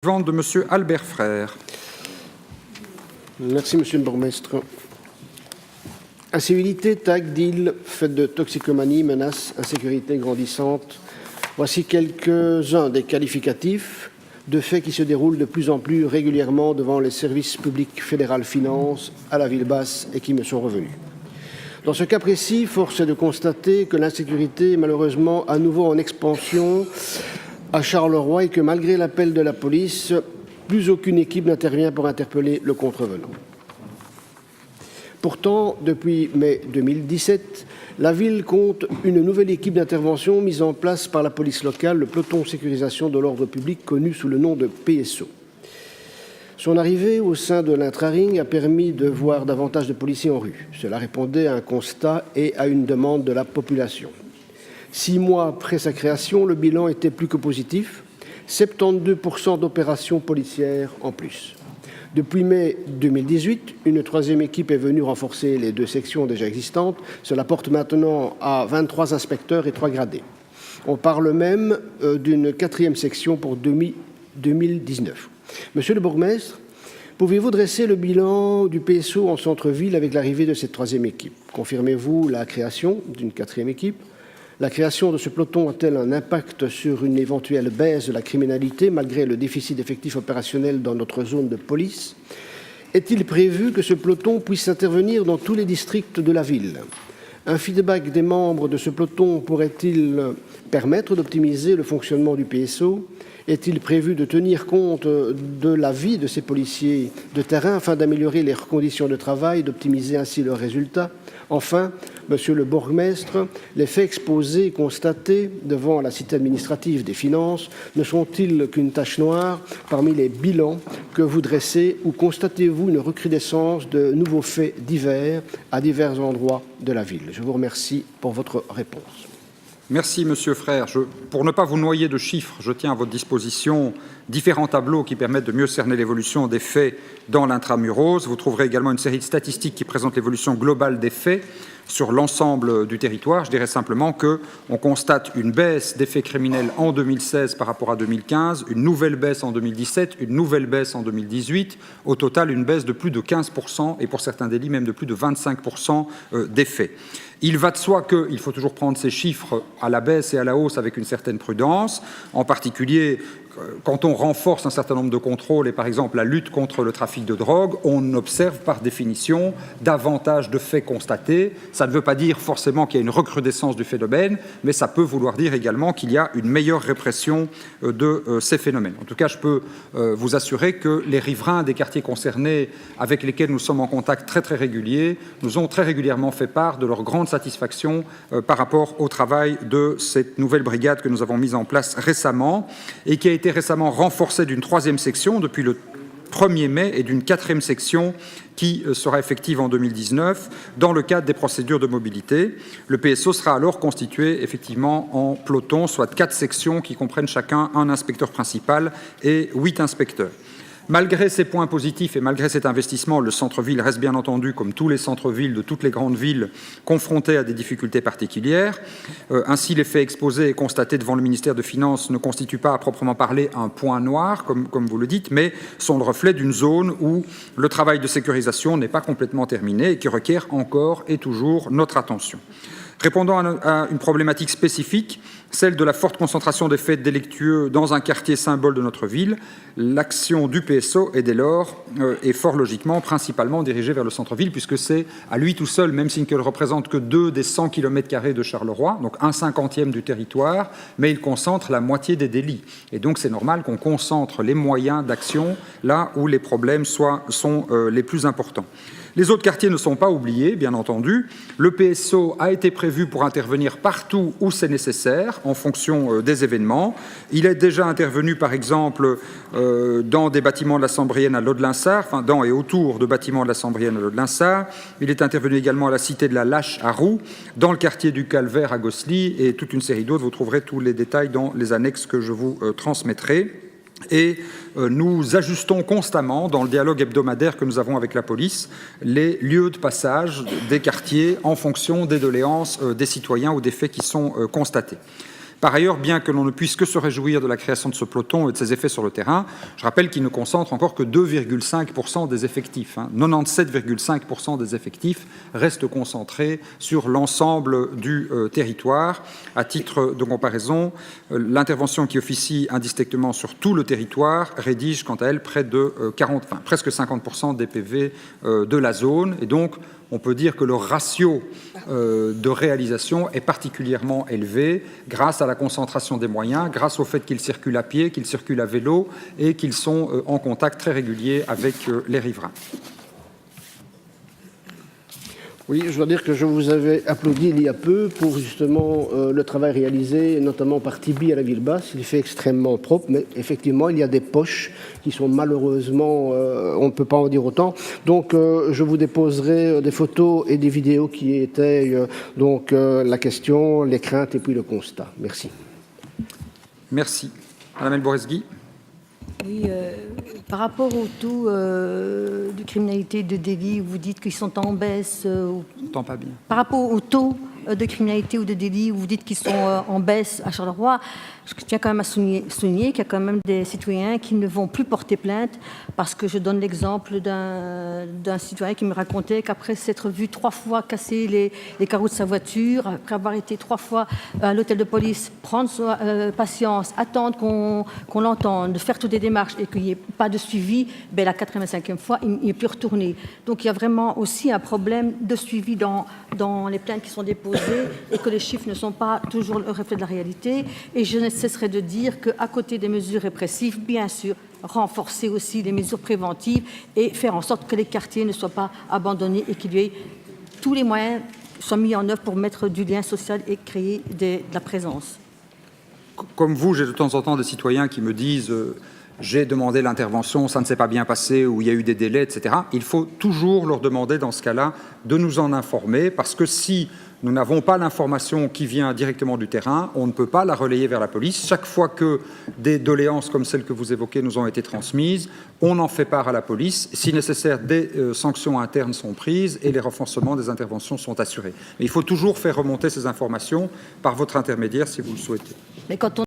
Suivante de Monsieur Albert Frère. Merci, Monsieur le bourgmestre. Incivilité, tag, deal, fait de toxicomanie, menaces, insécurité grandissante. Voici quelques-uns des qualificatifs de faits qui se déroulent de plus en plus régulièrement devant les services publics fédéral finances à la ville basse et qui me sont revenus. Dans ce cas précis, force est de constater que l'insécurité est malheureusement à nouveau en expansion à Charleroi et que malgré l'appel de la police, plus aucune équipe n'intervient pour interpeller le contrevenant. Pourtant, depuis mai 2017, la ville compte une nouvelle équipe d'intervention mise en place par la police locale, le peloton sécurisation de l'ordre public connu sous le nom de PSO. Son arrivée au sein de l'Intraring a permis de voir davantage de policiers en rue. Cela répondait à un constat et à une demande de la population. 6 mois après sa création, le bilan était plus que positif, 72% d'opérations policières en plus. Depuis mai 2018, une troisième équipe est venue renforcer les 2 sections déjà existantes. Cela porte maintenant à 23 inspecteurs et 3 gradés. On parle même d'une 4e section pour 2019. Monsieur le bourgmestre, pouvez-vous dresser le bilan du PSO en centre-ville avec l'arrivée de cette 3e équipe? Confirmez-vous la création d'une 4e équipe? La création de ce peloton a-t-elle un impact sur une éventuelle baisse de la criminalité malgré le déficit d'effectifs opérationnels dans notre zone de police? Est-il prévu que ce peloton puisse intervenir dans tous les districts de la ville? Un feedback des membres de ce peloton pourrait-il permettre d'optimiser le fonctionnement du PSO? Est-il prévu de tenir compte de l'avis de ces policiers de terrain afin d'améliorer leurs conditions de travail, d'optimiser ainsi leurs résultats? Enfin, Monsieur le bourgmestre, les faits exposés et constatés devant la cité administrative des finances ne sont-ils qu'une tache noire parmi les bilans que vous dressez ou constatez-vous une recrudescence de nouveaux faits divers à divers endroits de la ville? Je vous remercie pour votre réponse. Merci, Monsieur Frère. Pour ne pas vous noyer de chiffres, je tiens à votre disposition différents tableaux qui permettent de mieux cerner l'évolution des faits dans l'intramuros. Vous trouverez également une série de statistiques qui présentent l'évolution globale des faits sur l'ensemble du territoire. Je dirais simplement qu'on constate une baisse des faits criminels en 2016 par rapport à 2015, une nouvelle baisse en 2017, une nouvelle baisse en 2018. Au total, une baisse de plus de 15% et pour certains délits, même de plus de 25% des faits. Il va de soi qu'il faut toujours prendre ces chiffres à la baisse et à la hausse avec une certaine prudence, en particulier quand on renforce un certain nombre de contrôles et par exemple la lutte contre le trafic de drogue, on observe par définition davantage de faits constatés. Ça ne veut pas dire forcément qu'il y a une recrudescence du phénomène, mais ça peut vouloir dire également qu'il y a une meilleure répression de ces phénomènes. En tout cas, je peux vous assurer que les riverains des quartiers concernés avec lesquels nous sommes en contact très régulier nous ont très régulièrement fait part de leur grande satisfaction par rapport au travail de cette nouvelle brigade que nous avons mise en place récemment et qui a été récemment renforcée d'une 3e section depuis le 1er mai et d'une 4e section qui sera effective en 2019 dans le cadre des procédures de mobilité. Le PSO sera alors constitué effectivement en peloton, soit 4 sections qui comprennent chacun un inspecteur principal et 8 inspecteurs. Malgré ces points positifs et malgré cet investissement, le centre-ville reste bien entendu, comme tous les centres-villes de toutes les grandes villes, confronté à des difficultés particulières. Ainsi, les faits exposés et constatés devant le ministère des Finances ne constituent pas à proprement parler un point noir, comme vous le dites, mais sont le reflet d'une zone où le travail de sécurisation n'est pas complètement terminé et qui requiert encore et toujours notre attention. Répondant à une problématique spécifique, celle de la forte concentration des faits délictueux dans un quartier symbole de notre ville, l'action du PSO est dès lors et fort logiquement principalement dirigée vers le centre-ville puisque c'est à lui tout seul, même s'il ne représente que 2 des 100 km² de Charleroi, donc 1/50e du territoire, mais il concentre la moitié des délits. Et donc c'est normal qu'on concentre les moyens d'action là où les problèmes sont les plus importants. Les autres quartiers ne sont pas oubliés, bien entendu. Le PSO a été prévu pour intervenir partout où c'est nécessaire, en fonction des événements. Il est déjà intervenu, par exemple, dans des bâtiments de la Sambrienne à Laux-de-Linsart, enfin dans et autour de bâtiments de la Sambrienne à Laux-de-Linsart. Il est intervenu également à la cité de la Lâche à Roux, dans le quartier du Calvaire à Gosselies et toute une série d'autres. Vous trouverez tous les détails dans les annexes que je vous transmettrai. Et nous ajustons constamment, dans le dialogue hebdomadaire que nous avons avec la police, les lieux de passage des quartiers en fonction des doléances des citoyens ou des faits qui sont constatés. Par ailleurs, bien que l'on ne puisse que se réjouir de la création de ce peloton et de ses effets sur le terrain, je rappelle qu'il ne concentre encore que 2,5% des effectifs. 97,5% des effectifs restent concentrés sur l'ensemble du territoire. À titre de comparaison, l'intervention qui officie indistinctement sur tout le territoire rédige quant à elle près de presque 50% des PV de la zone. Et donc, on peut dire que le ratio de réalisation est particulièrement élevé grâce à la concentration des moyens, grâce au fait qu'ils circulent à pied, qu'ils circulent à vélo et qu'ils sont en contact très régulier avec les riverains. Oui, je dois dire que je vous avais applaudi il y a peu pour justement le travail réalisé, notamment par Tibi à la ville basse. Il fait extrêmement propre, mais effectivement, il y a des poches qui sont malheureusement, on ne peut pas en dire autant. Donc, je vous déposerai des photos et des vidéos qui étaient donc la question, les craintes et puis le constat. Merci. Merci. Madame El-Boresgui. Oui, par rapport au taux de criminalité, de délit, vous dites qu'ils sont en baisse. Tant pas bien. Par rapport au taux de criminalité ou de délit, vous dites qu'ils sont en baisse à Charleroi. Je tiens quand même à souligner qu'il y a quand même des citoyens qui ne vont plus porter plainte, parce que je donne l'exemple d'un citoyen qui me racontait qu'après s'être vu 3 fois casser les carreaux de sa voiture, après avoir été 3 fois à l'hôtel de police, prendre patience, attendre qu'on l'entende, faire toutes les démarches et qu'il n'y ait pas de suivi, ben la 85e fois, il n'est plus retourné. Donc il y a vraiment aussi un problème de suivi dans les plaintes qui sont déposées et que les chiffres ne sont pas toujours le reflet de la réalité. Et je ne cesserai de dire qu'à côté des mesures répressives, bien sûr, renforcer aussi les mesures préventives et faire en sorte que les quartiers ne soient pas abandonnés et qu'il y ait tous les moyens soient mis en œuvre pour mettre du lien social et créer de la présence. Comme vous, j'ai de temps en temps des citoyens qui me disent j'ai demandé l'intervention, ça ne s'est pas bien passé, ou il y a eu des délais, etc. Il faut toujours leur demander dans ce cas-là de nous en informer, parce que si nous n'avons pas l'information qui vient directement du terrain, on ne peut pas la relayer vers la police. Chaque fois que des doléances comme celles que vous évoquez nous ont été transmises, on en fait part à la police. Si nécessaire, des sanctions internes sont prises et les renforcements des interventions sont assurés. Mais il faut toujours faire remonter ces informations par votre intermédiaire si vous le souhaitez. Mais quand on